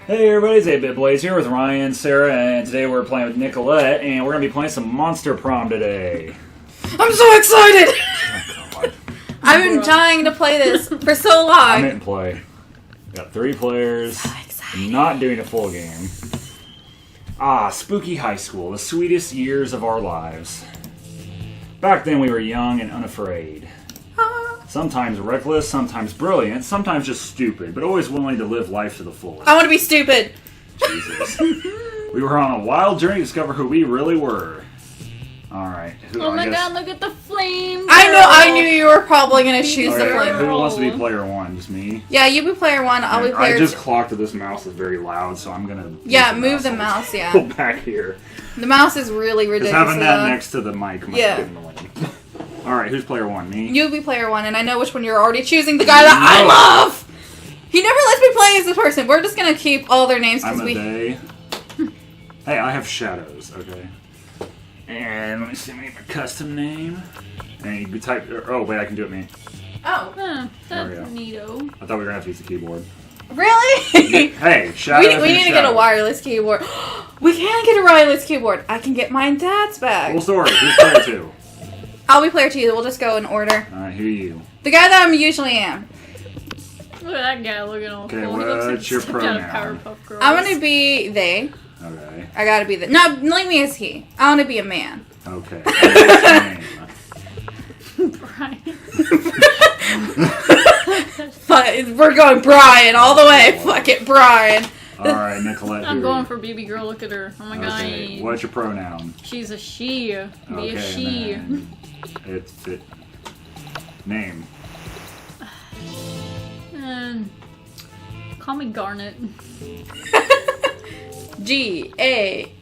Hey everybody, it's 8-Bit Blaze here with Ryan, Sarah, and today we're playing with Nicollette, and we're going to be playing some Monster Prom today. I'm so excited! Oh, God. I've been trying to play this for so long. I'm in play. Got 3 players. So excited. Not doing a full game. Spooky high school, the sweetest years of our lives. Back then we were young and unafraid. Sometimes reckless, sometimes brilliant, sometimes just stupid, but always willing to live life to the fullest. I want to be stupid. Jesus. We were on a wild journey to discover who we really were. Alright. Oh my god, look at the flame! I knew you were probably going to choose the flame. Who wants to be player 1? Just me? Yeah, you be player 1, I'll be player 2. I just clocked that this mouse is very loud, so I'm going to... Yeah, move the mouse, yeah. Go back here. The mouse is really ridiculous. Just having that next to the mic might Yeah. get annoying. Alright, who's player 1? Me? You be player 1, and I know which one you're already choosing. The guy that I love! He never lets me play as this person. We're just going to keep all their names because I'm a day. Hey, I have shadows, okay? And let me see my custom name. And you can type... Oh, wait, I can do it me. Oh. That's There we neato. I thought we were going to have to use the keyboard. Really? Hey, shadows We need to get a wireless keyboard. We can get a wireless keyboard. I can get mine dad's back. Full story. Who's player 2? I'll be player 2. We'll just go in order. Alright, who are you? The guy that I usually am. Look at that guy looking all Okay, cool. He looks like what's your he stepped out of pronoun? Powerpuff Girls. I'm gonna be they. Okay. I gotta be the. No, leave me as he. I wanna be a man. Okay. What's your name? Brian. We're going Brian all the way. Fuck it, Brian. Alright, Nicollette. I'm going for baby girl. Look at her. Oh my Okay. god. What's your pronoun? She's a she. Be Okay, a she. and then it. Name. And call me Garnet. G-A-R.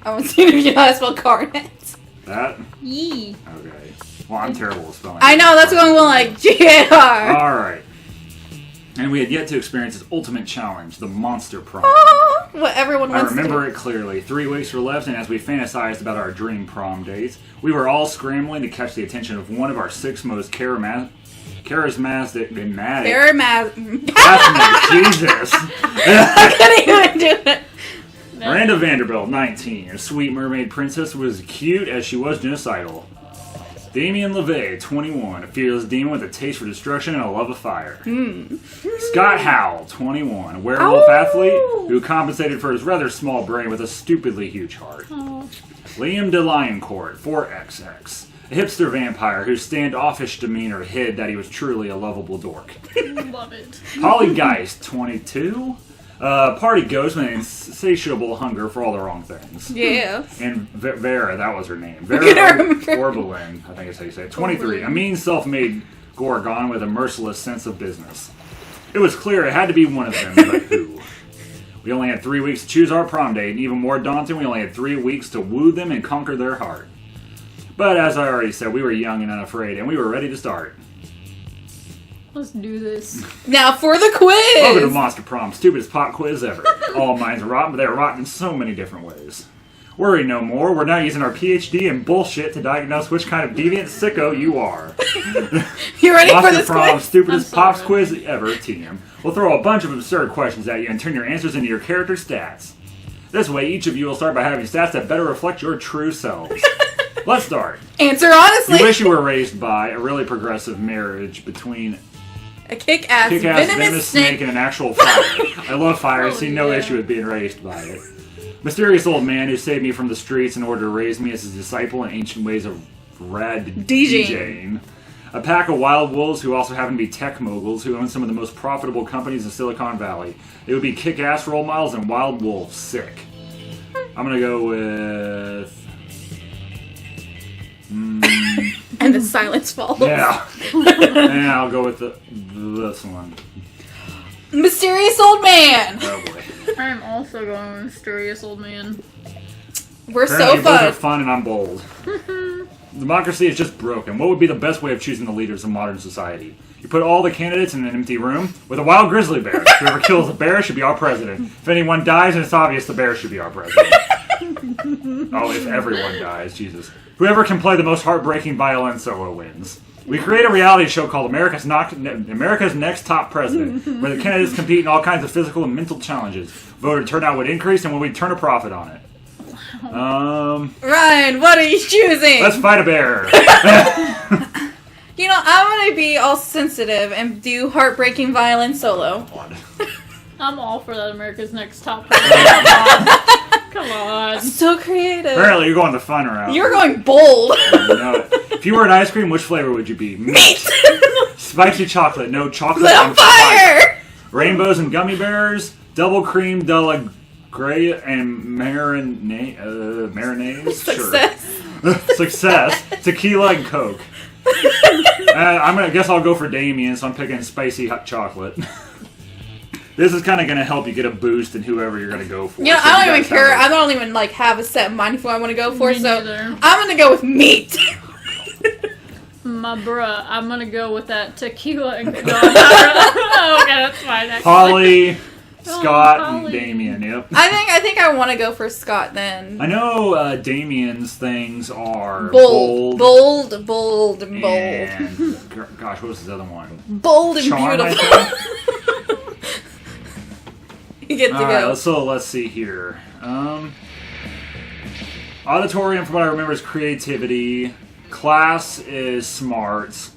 I want to see if you know how to spell Garnet. That? Yee. Okay. Well, I'm terrible at spelling. I know, that's going like G-A-R. Alright. And we had yet to experience its ultimate challenge, the Monster Prom. What everyone I wants remember to it clearly. 3 weeks were left, and as we fantasized about our dream prom dates, we were all scrambling to catch the attention of one of our 6 most charismatic. Paramaz. That's me, Jesus. I couldn't even do it. Miranda Vanderbilt, 19. A sweet mermaid princess who was cute as she was genocidal. Damien LeVay, 21. A fearless demon with a taste for destruction and a love of fire. Scott Howell, 21. A werewolf athlete who compensated for his rather small brain with a stupidly huge heart. Oh. Liam de Lioncourt, 4XX. A hipster vampire whose standoffish demeanor hid that he was truly a lovable dork. Love it. Holly Geist, 22. Party ghost with an insatiable hunger for all the wrong things. Yeah. And Vera, that was her name. I Vera remember. Orbelin, I think is how you say it. 23. A mean, self-made Gorgon with a merciless sense of business. It was clear it had to be one of them, but who? We only had 3 weeks to choose our prom date, and even more daunting, we only had 3 weeks to woo them and conquer their heart. But as I already said, we were young and unafraid, and we were ready to start. Let's do this. Now for the quiz. Welcome to Monster Prom, stupidest pop quiz ever. All minds are rotten, but they're rotten in so many different ways. Worry no more, we're now using our PhD in bullshit to diagnose which kind of deviant sicko you are. You ready for Monster this Prom, quiz? stupidest I'm so pops ready. quiz ever, TM. We'll throw a bunch of absurd questions at you and turn your answers into your character stats. This way, each of you will start by having stats that better reflect your true selves. Let's start. Answer honestly. You wish you were raised by a really progressive marriage between A kick-ass, venomous snake and an actual fire. I love fire. I see no issue with being raised by it. Mysterious old man who saved me from the streets in order to raise me as his disciple in ancient ways of rad DJing. A pack of wild wolves who also happen to be tech moguls who own some of the most profitable companies in Silicon Valley. They would be kick-ass role models and wild wolves. Sick. I'm gonna go with... And the silence follows. Yeah. And I'll go with this one. Mysterious old man. Oh boy. I'm also going with Mysterious Old Man. We're Apparently so both are fun. fun and I'm bold. Democracy is just broken. What would be the best way of choosing the leaders of modern society? You put all the candidates in an empty room with a wild grizzly bear. Whoever kills the bear should be our president. If anyone dies, and it's obvious the bear should be our president. Oh, if everyone dies, Jesus. Whoever can play the most heartbreaking violin solo wins. We create a reality show called America's Next Top President, where the candidates compete in all kinds of physical and mental challenges. Voter turnout would increase, and we turn a profit on it. Ryan, what are you choosing? Let's fight a bear. You know, I'm gonna be all sensitive and do heartbreaking violin solo. I'm all for that America's Next Top President. Come on. So creative. Apparently, you're going the fun route. You're going bold. You know it. If you were an ice cream, which flavor would you be? Meat. Spicy chocolate, no chocolate. Lit on fire. Rainbows and gummy bears, double cream de la Grey and marinades. Success. Sure. Success. Tequila and Coke. I guess I'll go for Damien, so I'm picking spicy hot chocolate. This is kind of going to help you get a boost in whoever you're going to go for. You know, So I you don't even guys care. have I don't even have a set mind for what I want to go for. Me So neither. I'm gonna go with meat. My bruh, I'm gonna go with that tequila and okay, that's fine. Polly, Scott, and Polly. Damien. Yep. I think I want to go for Scott then. I know Damien's things are Bold, bold, bold. and gosh, what was his other one? Bold and Charm, I beautiful. think. You get to All right, go. let's see here. Auditorium, from what I remember, is creativity. Class is smarts.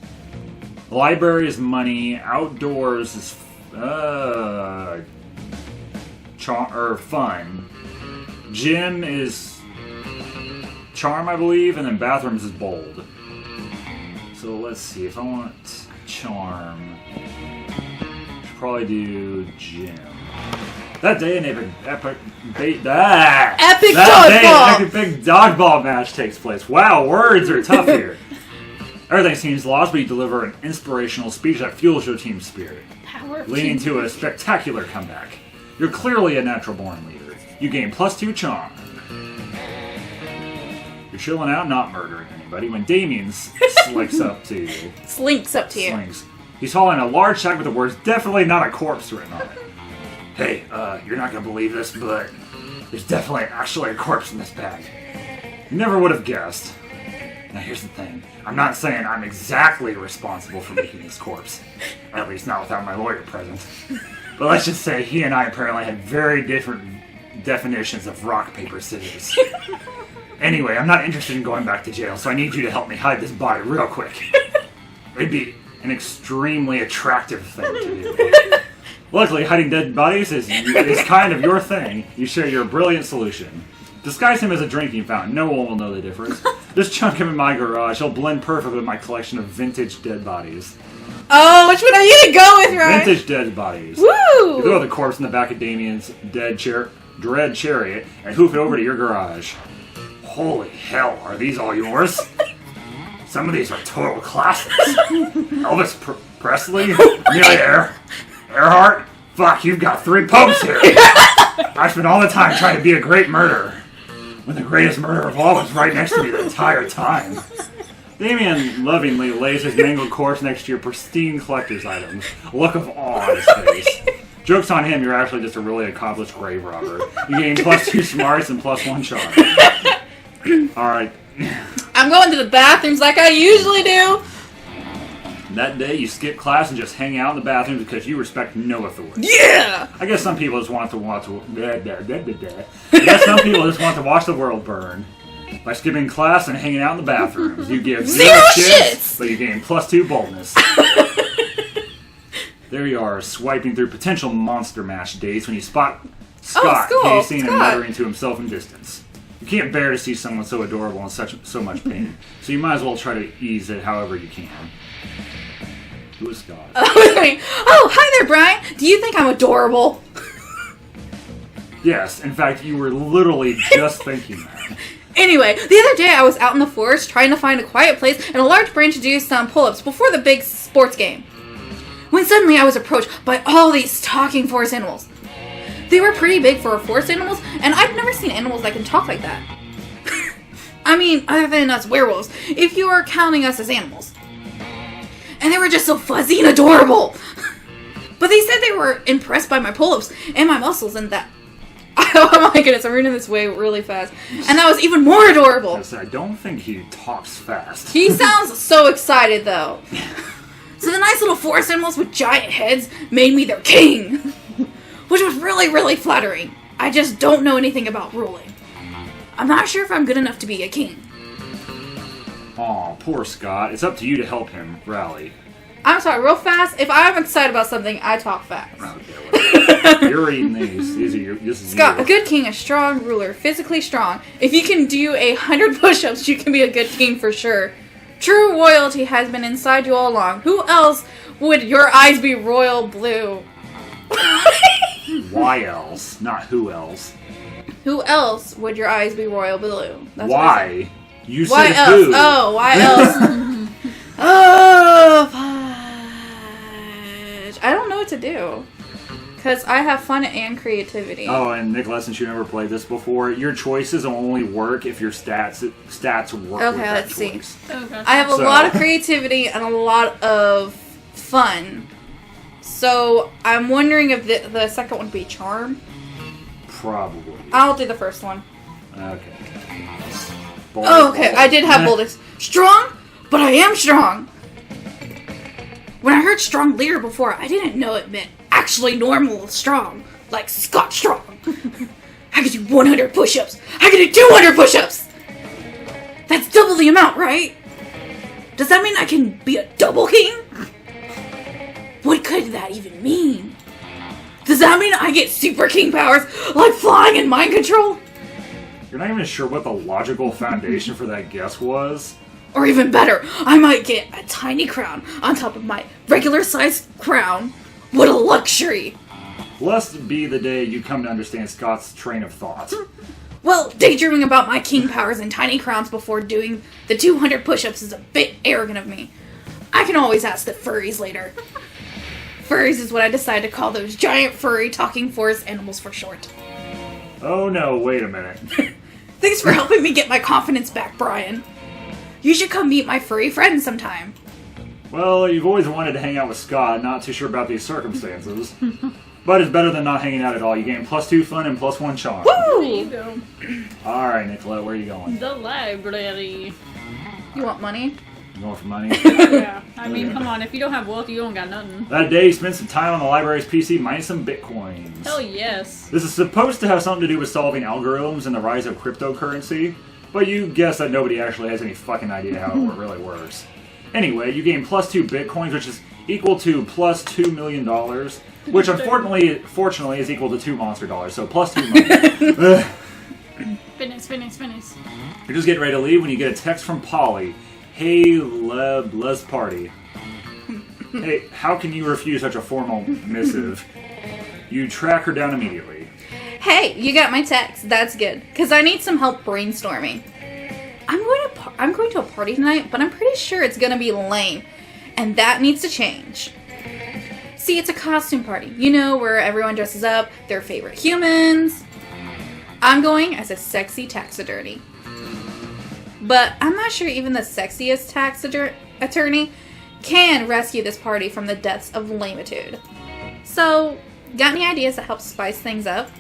Library is money. Outdoors is fun. Gym is charm, I believe, and then bathrooms is bold. So let's see. If I want charm, should probably do gym. That day an epic dodgeball match takes place. Wow, words are tough here. Everything seems lost, but you deliver an inspirational speech that fuels your team's spirit, Power leading to a spectacular comeback. You're clearly a natural-born leader. You gain +2 charm. You're chilling out, not murdering anybody. When Damien slinks up to you, Slinks up to you. slinks, he's hauling a large sack with the words "definitely not a corpse" written on it. Hey, you're not gonna believe this, but there's definitely actually a corpse in this bag. You never would have guessed. Now here's the thing. I'm not saying I'm exactly responsible for making this corpse. At least not without my lawyer present. But let's just say he and I apparently had very different definitions of rock, paper, scissors. Anyway, I'm not interested in going back to jail, so I need you to help me hide this body real quick. It'd be an extremely attractive thing to do. Luckily, hiding dead bodies is kind of your thing. You share your brilliant solution. Disguise him as a drinking fountain. No one will know the difference. Just chunk him in my garage. He'll blend perfectly with my collection of vintage dead bodies. Oh, which one are you to go with, Ryan? Vintage dead bodies. You Woo! throw the corpse in the back of Damien's dread chariot and hoof it over to your garage. Holy hell, are these all yours? Some of these are total classics. Elvis Presley? Amelia Earhart? Fuck, you've got 3 popes here. I spent all the time trying to be a great murderer, when the greatest murderer of all was right next to me the entire time. Damien lovingly lays his mangled corpse next to your pristine collector's items, a look of awe on his face. Joke's on him, you're actually just a really accomplished grave robber. You gain +2 smarts and +1 charm. Alright. I'm going to the bathrooms like I usually do. That day, you skip class and just hang out in the bathroom because you respect no authority. Yeah! I guess some people just want to watch. I guess some people just want to watch the world burn. By skipping class and hanging out in the bathrooms, you give Zero shits! but you gain +2 boldness. There you are, swiping through potential monster mash dates when you spot Scott pacing and muttering to himself in distance. You can't bear to see someone so adorable in so much pain, so you might as well try to ease it however you can. Who is Scott? Oh, hi there, Brian. Do you think I'm adorable? Yes, in fact, you were literally just thinking that. Anyway, the other day I was out in the forest trying to find a quiet place and a large branch to do some pull-ups before the big sports game. When suddenly I was approached by all these talking forest animals. They were pretty big for forest animals, and I've never seen animals that can talk like that. I mean, other than us werewolves, if you are counting us as animals. And they were just so fuzzy and adorable. But they said they were impressed by my pull-ups and my muscles and that I Oh my goodness, I'm reading this way really fast. And that was even more adorable. I don't think he talks fast. He sounds so excited, though. So the nice little forest animals with giant heads made me their king. Which was really, really flattering. I just don't know anything about ruling. I'm not sure if I'm good enough to be a king. Aw, poor Scott. It's up to you to help him rally. I'm sorry, real fast. If I'm excited about something, I talk fast. Okay, whatever. You're reading these. These are your. This is Scott, you. a good king, a strong ruler, physically strong. If you can do 100 push-ups, you can be a good king for sure. True royalty has been inside you all along. Who else would your eyes be royal blue? Why else? Not who else. Who else would your eyes be royal blue? That's Why? You Why said else? who? Oh, why else? Oh, fudge. I don't know what to do. Because I have fun and creativity. Oh, and Nicollette, since you never played this before, your choices will only work if your stats work. Okay, with that let's see. choice. Okay. I have a lot of creativity and a lot of fun. So I'm wondering if the second one would be charm. Probably. I'll do the first one. Okay. Oh, okay. I did have boldness. Strong, but I am strong. When I heard strong leader before, I didn't know it meant actually normal strong, like Scott Strong. I could do 100 push-ups. I could do 200 push-ups. That's double the amount, right? Does that mean I can be a double king? What could that even mean? Does that mean I get super king powers, like flying and mind control? You're not even sure what the logical foundation for that guess was? Or even better, I might get a tiny crown on top of my regular-sized crown. What a luxury! Blessed be the day you come to understand Scott's train of thought. Well, daydreaming about my king powers and tiny crowns before doing the 200 push-ups is a bit arrogant of me. I can always ask the furries later. Furries is what I decided to call those giant furry talking forest animals for short. Oh no, wait a minute. Thanks for helping me get my confidence back, Brian. You should come meet my furry friends sometime. Well, you've always wanted to hang out with Scott, not too sure about these circumstances. But it's better than not hanging out at all. You gain +2 fun and +1 charm. There you Woo! go. Alright, Nicollette, where are you going? The library. You want money? You going for money? Yeah. I mean, come on. If you don't have wealth, you don't got nothing. That day, you spent some time on the library's PC mining some bitcoins. Hell yes. This is supposed to have something to do with solving algorithms and the rise of cryptocurrency, but you guess that nobody actually has any fucking idea how it really works. Anyway, you gain +2 bitcoins, which is equal to +$2 million, which fortunately is equal to 2 monster dollars, so +2 money. Finish. You're just getting ready to leave when you get a text from Polly. Hey, let's party. Hey, how can you refuse such a formal missive? You track her down immediately. Hey, you got my text. That's good, because I need some help brainstorming. I'm going to a party tonight, but I'm pretty sure it's going to be lame, and that needs to change. See, it's a costume party, you know, where everyone dresses up their favorite humans. I'm going as a sexy taxidermy. But I'm not sure even the sexiest tax attorney can rescue this party from the depths of lamitude. So, got any ideas to help spice things up?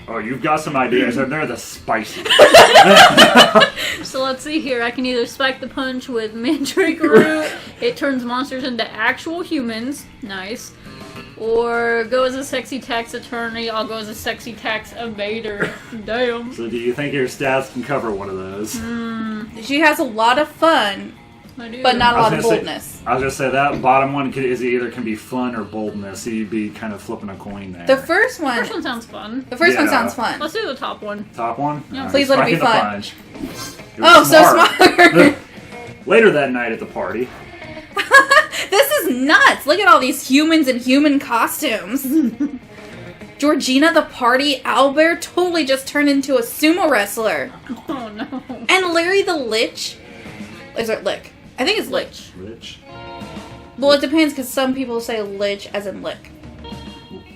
Oh, you've got some ideas, and they're the spicy. So let's see here. I can either spike the punch with mandrake root. It turns monsters into actual humans. Nice. Or go as a sexy tax attorney. I'll go as a sexy tax evader. Damn. So do you think your stats can cover one of those? She has a lot of fun, I do. but not a lot of I was gonna boldness. I was going to say that bottom one can be fun or boldness, so you'd be kind of flipping a coin there. The first one sounds fun. one Yeah. sounds fun. Let's do the top one. Top one? Yeah. Alright, Please let it be spiking the fun. punch. It Oh, was so smart. Later that night at the party, This is nuts. Look at all these humans in human costumes. Georgina the party owlbear totally just turned into a sumo wrestler. Oh no. And Larry the lich. Is it lick? I think it's lich. Lich. Well, it depends because some people say lich as in lick.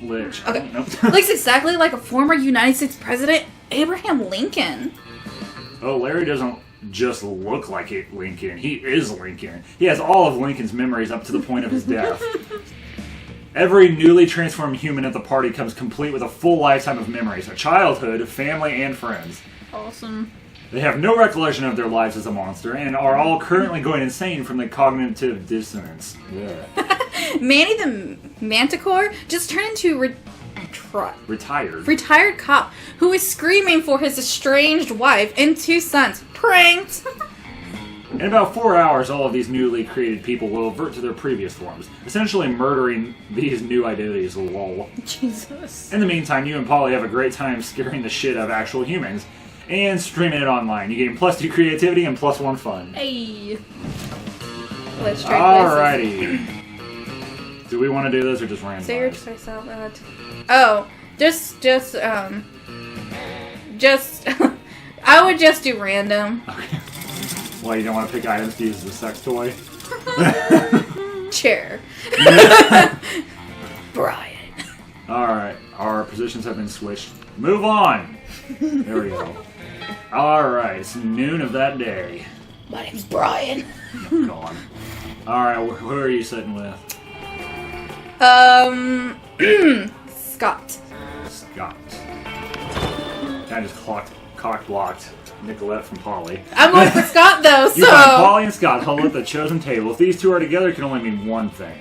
Lich. Okay. Nope. Looks exactly like a former United States President, Abraham Lincoln. Oh, Larry doesn't just look like Lincoln. He is Lincoln. He has all of Lincoln's memories up to the point of his death. Every newly transformed human at the party comes complete with a full lifetime of memories, a childhood, family, and friends. Awesome. They have no recollection of their lives as a monster and are all currently going insane from the cognitive dissonance. Manny the Manticore just turned into retired cop who is screaming for his estranged wife and 2 sons. Pranked! In about 4 hours, all of these newly created people will revert to their previous forms, essentially murdering these new identities. Lol. Jesus. In the meantime, you and Polly have a great time scaring the shit out of actual humans and streaming it online. You gain +2 creativity and +1 fun. Hey. Let's try Alrighty. Do we want to do this or just random? Say your choice out loud. Oh, just, I would just do random. Okay. Well, you don't want to pick items to use as a sex toy? Chair. Brian. Alright, our positions have been switched. Move on! There we go. Alright, it's noon of that day. My name's Brian. Gone. Alright, who are you sitting with? Scott. Scott. I just cock-blocked Nicollette from Polly. I'm going for Scott, though, so... You find Polly and Scott huddled at the chosen table. If these two are together, it can only mean one thing.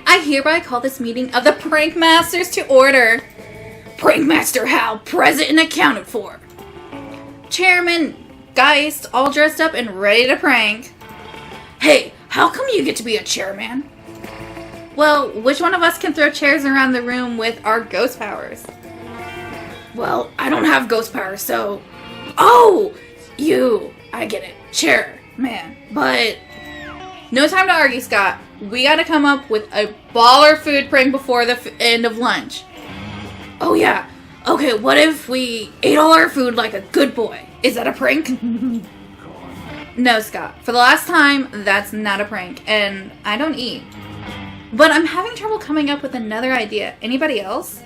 I hereby call this meeting of the Prank Masters to order. Prankmaster Hal, present and accounted for. Chairman Geist, all dressed up and ready to prank. Hey, how come you get to be a chairman? Well, which one of us can throw chairs around the room with our ghost powers? Well, I don't have ghost powers, so... Oh! You! I get it. Chairman. But... No time to argue, Scott. We gotta come up with a baller food prank before the end of lunch. Oh yeah. Okay, what if we ate all our food like a good boy? Is that a prank? No, Scott. For the last time, that's not a prank, and I don't eat. But I'm having trouble coming up with another idea. Anybody else?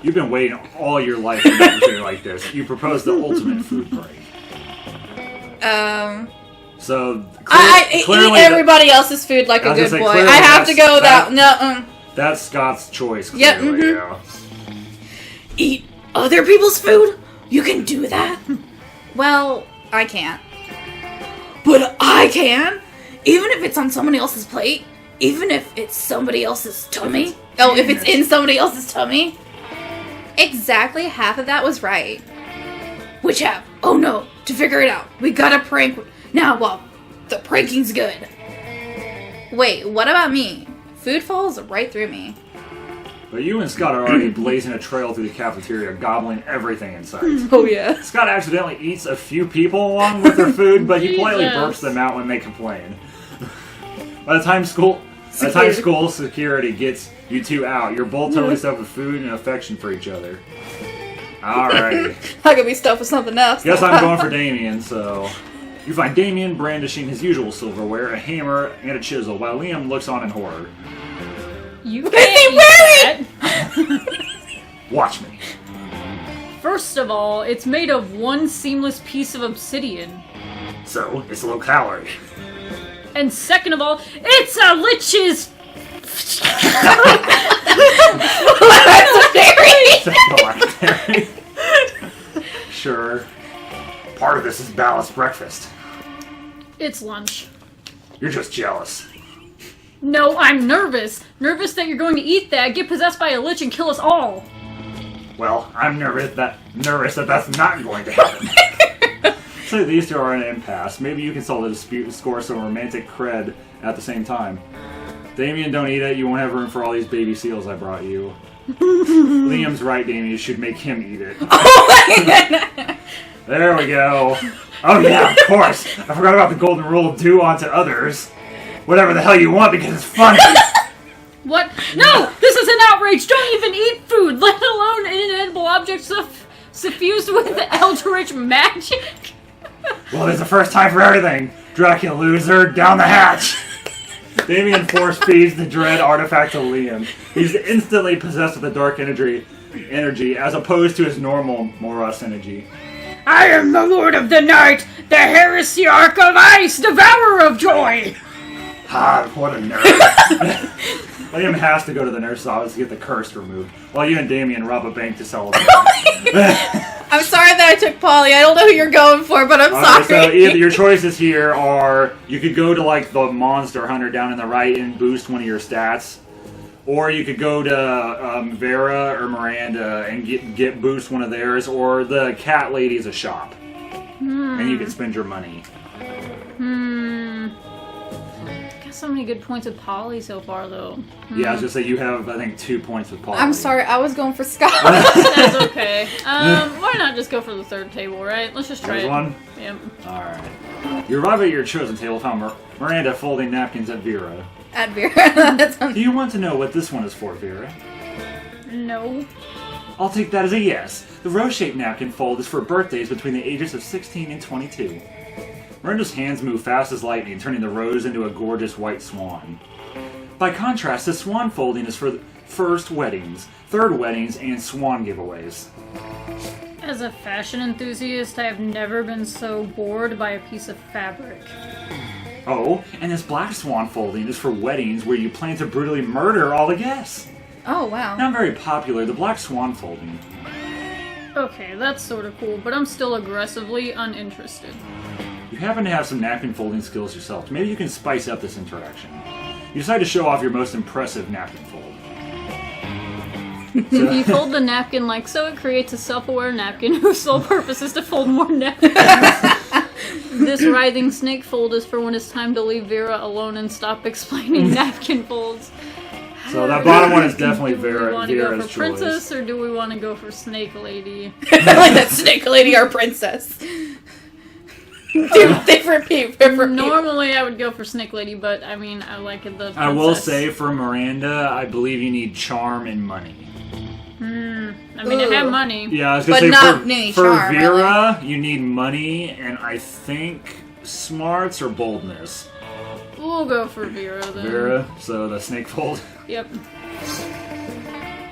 You've been waiting all your life for an opportunity like this. You proposed the ultimate food prank. So I eat everybody else's food like a good boy. I have to go without That's Scott's choice. Yep. Clearly, yeah. Eat other people's food? You can do that? Well, I can't. But I can? Even if it's on somebody else's plate? Even if it's somebody else's tummy? Oh, if it's in somebody else's tummy? Exactly half of that was right. Which half? Oh no, to figure it out, we gotta prank now while the pranking's good. Wait, what about me? Food falls right through me. But you and Scott are already blazing a trail through the cafeteria, gobbling everything in sight. Oh yeah. Scott accidentally eats a few people along with their food, but he politely burps them out when they complain. By the time school security gets you two out, you're both totally stuffed with food and affection for each other. Alright. I could be stuffed with something else. Guess I'm going for Damien, so... You find Damien brandishing his usual silverware, a hammer, and a chisel, while Liam looks on in horror. You can't eat that. Watch me. First of all, it's made of one seamless piece of obsidian. So, it's low calorie. And second of all, it's a lich's... Sure. Part of this is balanced breakfast. It's lunch. You're just jealous. No, I'm nervous. Nervous that you're going to eat that, get possessed by a lich, and kill us all. Well, I'm nervous that that's not going to happen. So these two are in an impasse. Maybe you can solve the dispute and score some romantic cred at the same time. Damien, don't eat it. You won't have room for all these baby seals I brought you. Liam's right, Damien. You should make him eat it. There we go. Oh yeah, of course. I forgot about the golden rule of do unto others. Whatever the hell you want because it's funny. What? No! This is an outrage! Don't even eat food, let alone inedible objects suffused with eldritch magic! Well, there's a first time for everything. Dracula loser, down the hatch. Damien force feeds the dread artifact to Liam. He's instantly possessed with the dark energy as opposed to his normal Moros energy. I am the Lord of the Night, the Heresiarch of Ice, devourer of joy! Ah, what a nerd. Liam has to go to the nurse's office to get the curse removed, while you and Damien rob a bank to celebrate. I'm sorry that I took Polly. I don't know who you're going for, but I'm sorry. So either your choices here are you could go to like the Monster Hunter down in the right and boost one of your stats, or you could go to Vera or Miranda and get boost one of theirs, or the cat lady is a shop, and you can spend your money. Got so many good points with Polly so far, though. Yeah, I was gonna say you have I think 2 points with Polly. I'm sorry, I was going for Scott. That's okay. Why not just go for the third table, right? Let's just try There's it. one? Yep. Alright. You arrive at your chosen table, found Miranda folding napkins at Vera. At Vera. Do you want to know what this one is for, Vera? No. I'll take that as a yes. The rose-shaped napkin fold is for birthdays between the ages of 16 and 22. Miranda's hands move fast as lightning, turning the rose into a gorgeous white swan. By contrast, the swan folding is for the first weddings, third weddings, and swan giveaways. As a fashion enthusiast, I have never been so bored by a piece of fabric. Oh, and this black swan folding is for weddings where you plan to brutally murder all the guests. Oh, wow. Not very popular, the black swan folding. Okay, that's sort of cool, but I'm still aggressively uninterested. You happen to have some napkin folding skills yourself. Maybe you can spice up this interaction. You decide to show off your most impressive napkin fold. You fold the napkin like so, it creates a self-aware napkin whose sole purpose is to fold more napkins. This writhing snake fold is for when it's time to leave Vera alone and stop explaining napkin folds. So that bottom one is definitely Do we want to go Vera's for choice. princess, or do we want to go for snake lady? I like that snake lady or princess. Different people. Normally I would go for snake lady, but I mean, I like the princess. I will say for Miranda, I believe you need charm and money. I mean, I have money. Yeah, I was gonna But say not for, any for charm, Vera, you need money and I think smarts or boldness. We'll go for Vera then. Vera, so the snake fold. Yep.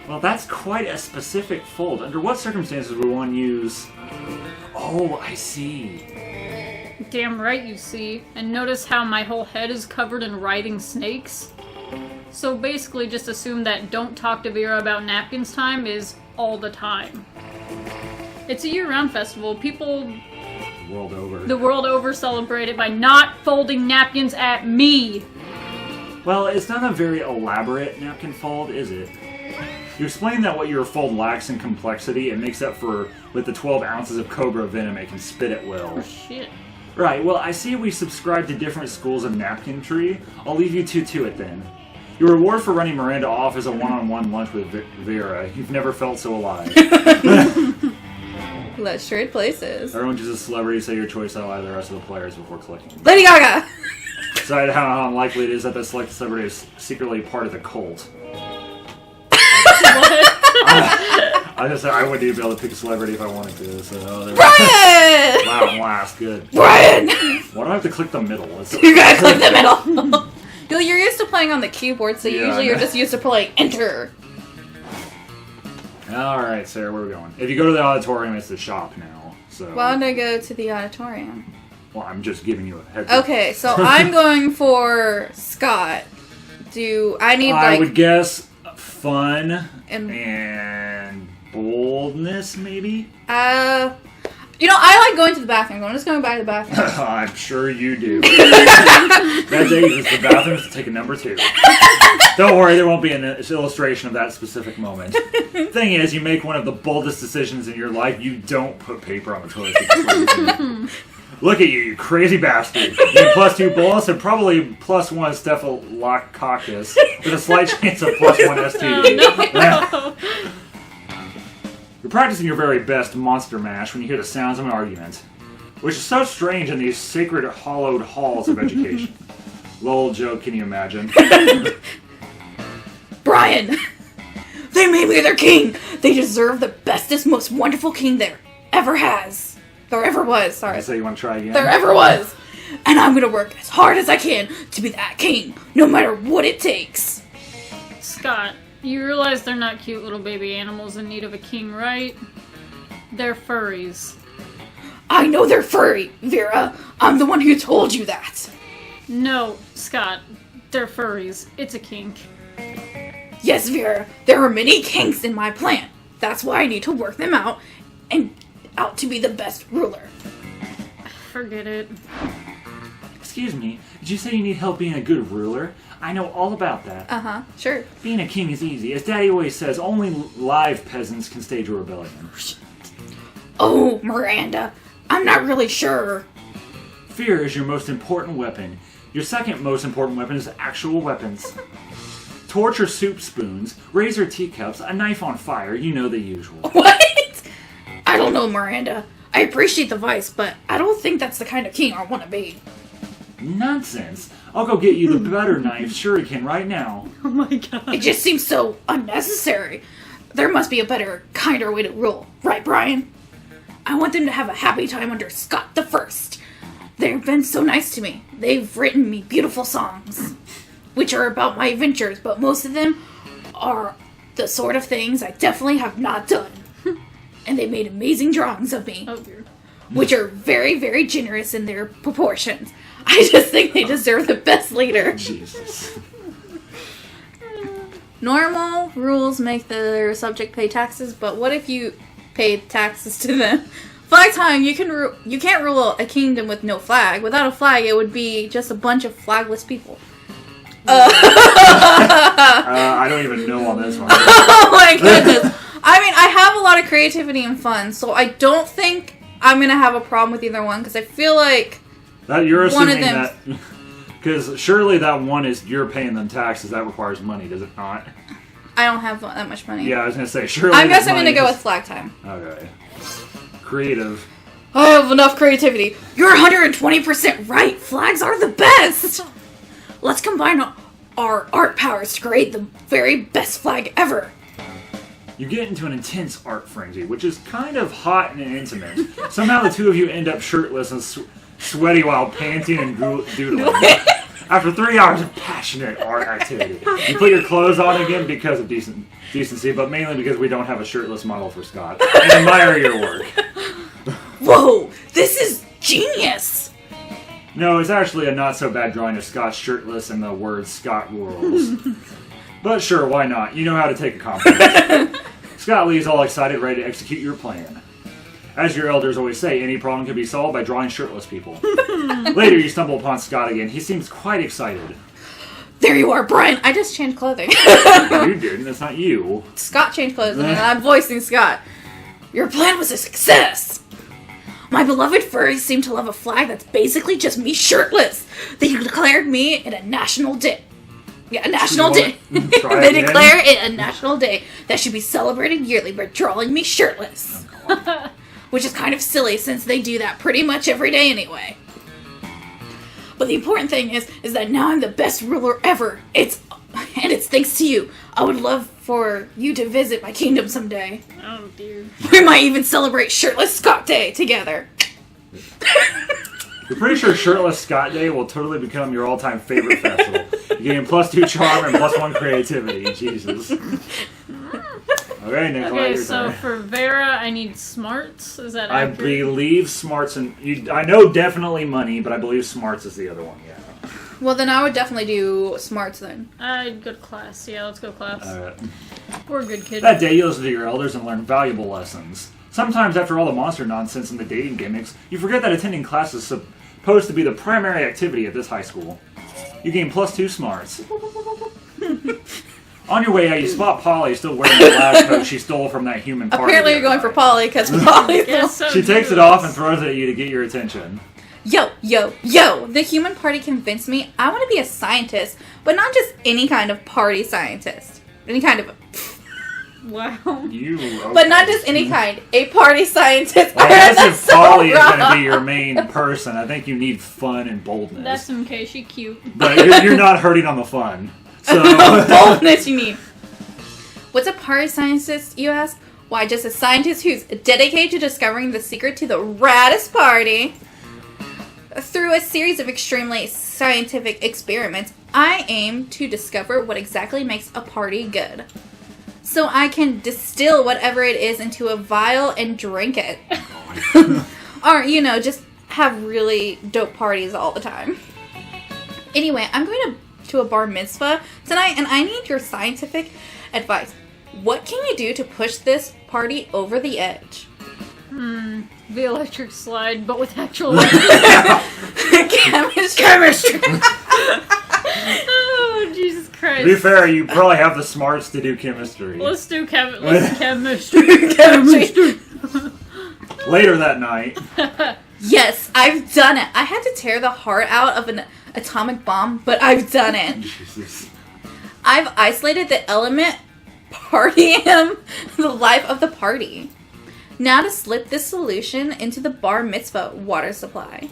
Well, that's quite a specific fold. Under what circumstances would one use... Oh, I see. Damn right you see. And notice how my whole head is covered in writhing snakes? So basically just assume that don't talk to Vera about napkins time is all the time. It's a year-round festival. People the world over celebrate it by not folding napkins at me. Well, it's not a very elaborate napkin fold, is it? You explain that what your fold lacks in complexity, it makes up for with the 12 ounces of cobra venom it can spit at will. Oh shit. Right, well, I see we subscribe to different schools of napkin tree. I'll leave you two to it then. Your reward for running Miranda off is a one-on-one lunch with Vera. You've never felt so alive. Let's trade places. Everyone chooses a celebrity, say your choice out of the rest of the players before clicking. Lady Gaga! Decide how unlikely it is that the selected celebrity is secretly part of the cult. I just said I wouldn't even be able to pick a celebrity if I wanted to. So Brian! Wow, last good. Brian! Why do I have to click the middle? You gotta click the middle. You're used to playing on the keyboard, so Yeah, usually you're just used to playing enter. Alright, Sarah, where are we going? If you go to the auditorium, it's the shop now. So Why don't I go to the auditorium? well, I'm just giving you a heads up. Okay, so I'm going for Scott. Do I need I like would guess fun And- and boldness, maybe? you know, I like going to the bathroom. I'm just going back to the bathroom. I'm sure you do. That day is the bathroom to take a number 2. Don't worry, there won't be an illustration of that specific moment. Thing is, you make one of the boldest decisions in your life, you don't put paper on the toilet seat. Look at you crazy bastard. You get +2 bolus and probably +1 staphylococcus with a slight chance of +1 STD. You're practicing your very best monster mash when you hear the sounds of an argument, which is so strange in these sacred hollowed halls of education. Lol joke, can you imagine? Brian! They made me their king! They deserve the bestest, most wonderful king there ever has. There ever was, sorry. So you want to try again? There ever was! And I'm gonna work as hard as I can to be that king, no matter what it takes. Scott, you realize they're not cute little baby animals in need of a king, right? They're furries. I know they're furry, Vera. I'm the one who told you that. No, Scott, they're furries. It's a kink. Yes, Vera, there are many kinks in my plan. That's why I need to work them out and out to be the best ruler. Forget it. Excuse me, did you say you need help being a good ruler? I know all about that. Uh-huh, sure. Being a king is easy. As Daddy always says, only live peasants can stage a rebellion. Oh, Miranda, I'm not really sure. Fear is your most important weapon. Your second most important weapon is actual weapons. Torture soup spoons, razor teacups, a knife on fire, you know the usual. What? I don't know, Miranda. I appreciate the advice, but I don't think that's the kind of king I want to be. Nonsense. I'll go get you the better knife shuriken right now. Oh my god. It just seems so unnecessary. There must be a better, kinder way to rule. Right, Brian? I want them to have a happy time under Scott the First. They've been so nice to me. They've written me beautiful songs, which are about my adventures, but most of them are the sort of things I definitely have not done. And they made amazing drawings of me, Oh dear. which are very, very generous in their proportions. I just think they deserve the best leader. Jesus. Normal rules make their subject pay taxes, but what if you pay taxes to them? Flag time, you can't rule a kingdom with no flag. Without a flag, it would be just a bunch of flagless people. I don't even know on this one. Oh my goodness. I mean, I have a lot of creativity and fun, so I don't think I'm going to have a problem with either one, because I feel like That you're one of assuming them... that... Because surely that one is you're paying them taxes. That requires money, does it not? I don't have that much money. Yeah, I was going to say, surely I guess I'm going to money go is- with flag time. Okay. Creative. I have enough creativity. You're 120% right. Flags are the best. Let's combine our art powers to create the very best flag ever. You get into an intense art frenzy, which is kind of hot and intimate. Somehow the two of you end up shirtless and sweaty while panting and doodling. After 3 hours of passionate art activity, you put your clothes on again because of decency, but mainly because we don't have a shirtless model for Scott. And admire your work. Whoa, this is genius. No, it's actually a not-so-bad drawing of Scott shirtless and the words Scott rules. But sure, why not? You know how to take a compliment. Scott Lee's all excited, ready to execute your plan. As your elders always say, any problem can be solved by drawing shirtless people. Later, you stumble upon Scott again. He seems quite excited. There you are, Brian. I just changed clothing. You didn't. It's not you. Scott changed clothing, and I'm voicing Scott. Your plan was a success. My beloved furries seem to love a flag that's basically just me shirtless. They declared me in a national day. Yeah, a national day. Try They again? declare it a national day that should be celebrated yearly by drawing me shirtless. Which is kind of silly since they do that pretty much every day anyway. But the important thing is that now I'm the best ruler ever. It's thanks to you. I would love for you to visit my kingdom someday. Oh dear. We might even celebrate Shirtless Scott Day together. You're pretty sure Shirtless Scott Day will totally become your all-time favorite festival. You're getting +2 charm and +1 creativity. Jesus. Okay, Nicollette, Okay, your so turn. for Vera, I need smarts. Is that I accurate? believe smarts and... I know definitely money, but I believe smarts is the other one, yeah. Well, then I would definitely do smarts then. I'd go to class. Yeah, let's go class. Alright. We're good, kid. That day, you listen to your elders and learn valuable lessons. Sometimes, after all the monster nonsense and the dating gimmicks, you forget that attending class is supposed to be the primary activity at this high school. You gain +2 smarts. On your way out, you spot Polly still wearing the lab coat she stole from that human party. Apparently you're going for Polly, because Polly's Yes, so She takes it off and throws it at you to get your attention. Yo, yo, yo! The human party convinced me I want to be a scientist, but not just any kind of party scientist. Any kind of... Wow. But not just any kind. A party scientist. Well, I heard guess that's if so Polly is going to wrong. be your main person, I think you need fun and boldness. That's okay. She cute. But you're not hurting on the fun. So Boldness, you need. What's a party scientist, you ask? Why, just a scientist who's dedicated to discovering the secret to the raddest party. Through a series of extremely scientific experiments, I aim to discover what exactly makes a party good. So I can distill whatever it is into a vial and drink it. Or, just have really dope parties all the time. Anyway, I'm going to to a bar mitzvah tonight, and I need your scientific advice. What can you do to push this party over the edge? The electric slide, but with actual Chemistry. Oh, Jesus Christ. To be fair, you probably have the smarts to do chemistry. Let's do chemistry. Later that night. Yes, I've done it. I had to tear the heart out of an atomic bomb, but I've done it. Jesus. I've isolated the element partying the life of the party. Now to slip this solution into the bar mitzvah water supply.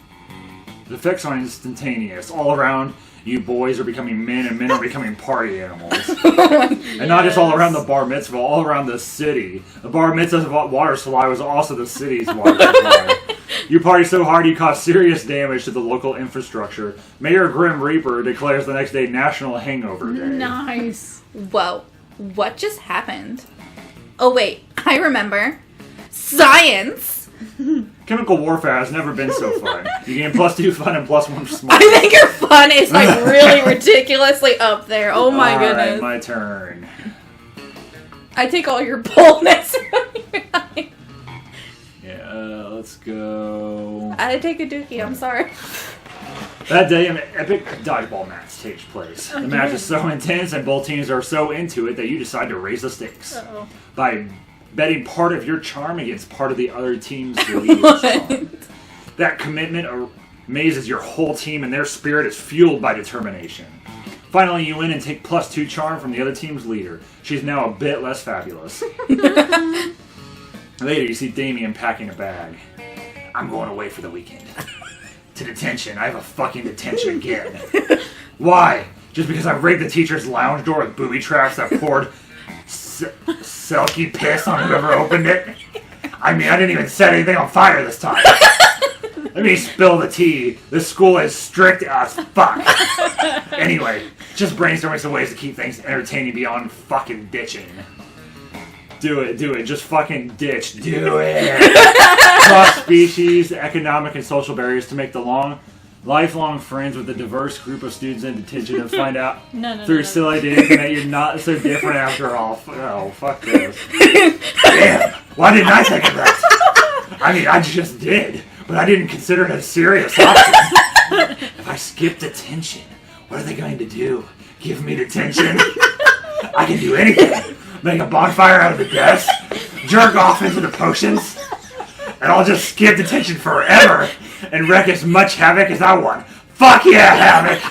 The effects are instantaneous. All around, you boys are becoming men, and men are becoming party animals. And not just all around the bar mitzvah, all around the city. The bar mitzvah water supply was also the city's water supply. You party so hard you cause serious damage to the local infrastructure. Mayor Grim Reaper declares the next day National Hangover Day. Nice. Whoa, what just happened? Oh wait, I remember. Science! Chemical warfare has never been so fun. You gain +2 fun and +1 smart. I think your fun is like really ridiculously up there. Oh my goodness. Alright, my turn. I take all your boldness. Yeah, let's go. I take a dookie, I'm sorry. That day, an epic dodgeball match takes place. The match is so intense and both teams are so into it that you decide to raise the stakes. Uh-oh. By betting part of your charm against part of the other team's leader's charm. That commitment amazes your whole team and their spirit is fueled by determination. Finally, you win and take +2 charm from the other team's leader. She's now a bit less fabulous. Later, you see Damien packing a bag. I'm going away for the weekend. To detention. I have a fucking detention again. Why? Just because I rigged the teacher's lounge door with booby traps that poured silky piss on whoever opened it? I mean, I didn't even set anything on fire this time. Let me spill the tea. This school is strict as fuck. Anyway, just brainstorming some ways to keep things entertaining beyond fucking ditching. Do it. Just fucking ditch. Do it. Cross species, economic and social barriers to make the lifelong friends with a diverse group of students in detention and find out through silly ideas that you're not so different after all. Oh, fuck this. Damn. Why didn't I think of that? I mean, I just did, but I didn't consider it a serious option. If I skip detention, what are they going to do? Give me detention? I can do anything. Make a bonfire out of the desk, jerk off into the potions, and I'll just skip detention forever and wreak as much havoc as I want. Fuck yeah, havoc!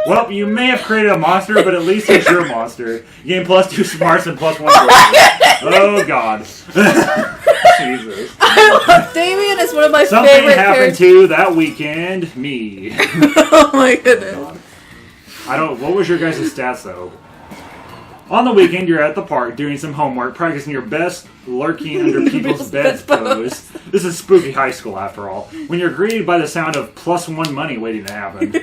Well, you may have created a monster, but at least it's your monster. You gain +2 smarts and +1 brains. Oh god. Jesus. I love Damien is one of my Something favorite happened characters. to that weekend. Me. Oh my goodness. What was your guys' stats though? On the weekend, you're at the park doing some homework, practicing your best lurking under people's beds pose. This is spooky high school, after all. When you're greeted by the sound of +1 money waiting to happen.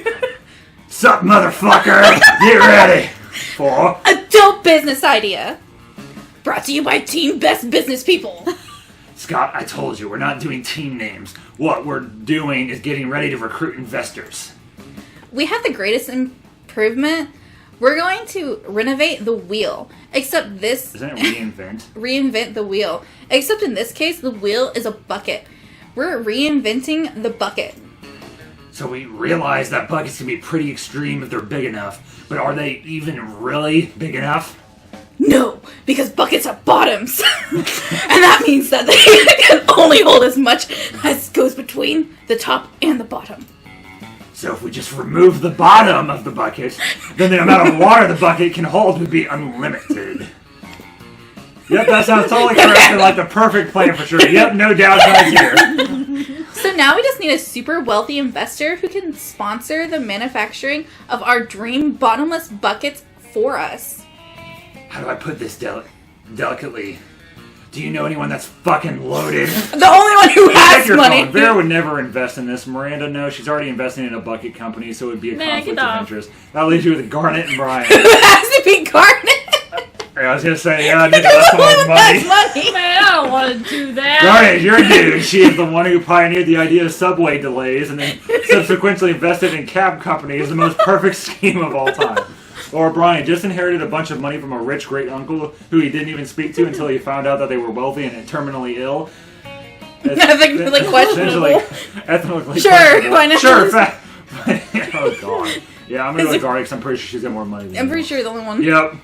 Sup, motherfucker? Get ready for A dope business idea. Brought to you by Team Best Business People. Scott, I told you, we're not doing team names. What we're doing is getting ready to recruit investors. We have the greatest improvement. We're going to renovate the wheel. Except this... Isn't it reinvent? Reinvent the wheel. Except in this case, the wheel is a bucket. We're reinventing the bucket. So we realize that buckets can be pretty extreme if they're big enough. But are they even really big enough? No, because buckets have bottoms. And that means that they can only hold as much as goes between the top and the bottom. So if we just remove the bottom of the bucket, then the amount of water the bucket can hold would be unlimited. Yep, that sounds totally correct and like the perfect plan for sure. Yep, no downsides here. So now we just need a super wealthy investor who can sponsor the manufacturing of our dream bottomless buckets for us. How do I put this delicately? Do you know anyone that's fucking loaded? The only one who Check has your money. phone. Vera would never invest in this. Miranda, no, she's already investing in a bucket company, so it would be a conflict of interest. That leaves you with Garnet and Brian. Who has to be Garnet? I was gonna say, yeah, Nicolette's the money. Money. Man, I don't want to do that. Garnet, you're a dude. She is the one who pioneered the idea of subway delays and then subsequently invested in cab companies, the most perfect scheme of all time. Or Brian just inherited a bunch of money from a rich great uncle who he didn't even speak to until he found out that they were wealthy and terminally ill. Ethically questionable. Ethically Sure, questionable. why not? Sure, oh god. Yeah, I'm gonna go with Garnet because I'm pretty sure she's got more money than I'm you. pretty sure you're the only one. Yep.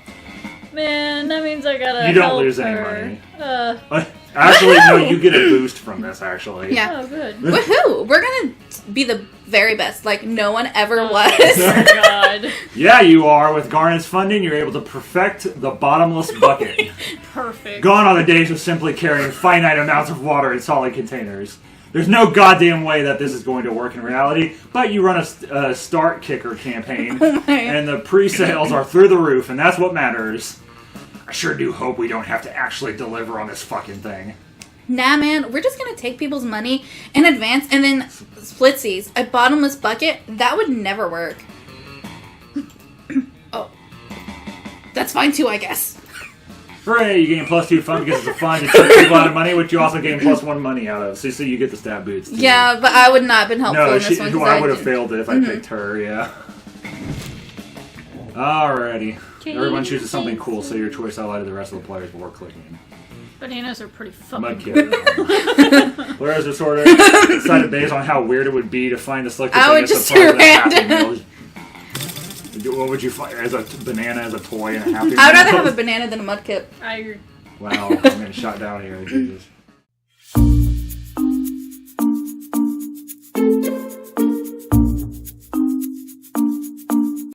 Man, that means I gotta You don't help lose any her. money. Actually, no, you get a boost from this, actually. Yeah. Oh, good. Woohoo! We're gonna be the very best, like no one ever Oh was. my god. Yeah, you are. With Garnet's funding, you're able to perfect the bottomless bucket. Perfect. Gone are the days of simply carrying finite amounts of water in solid containers. There's no goddamn way that this is going to work in reality, but you run a start kicker campaign, and the pre-sales are through the roof, and that's what matters. I sure do hope we don't have to actually deliver on this fucking thing. Nah, man, we're just gonna take people's money in advance and then splitsies. A bottomless bucket? That would never work. Oh. That's fine too, I guess. Hooray, you gain +2 fun because it's a fun to trick people out of money, which you also gain +1 money out of. So you get the stab boots, too. Yeah, but I would not have been helpful No, in this one. 'Cause I would have did- failed it if I picked her, yeah. Alrighty. Everyone chooses something cool, say your choice out loud to the rest of the players before clicking. Bananas are pretty fucking Mudkip. Whereas it's sort of decided based on how weird it would be to find the slick I would just do random. What would you find as a banana as a toy and a happy I would rather have a banana than a mudkip. I agree. Wow, I'm getting shot down here. Jesus.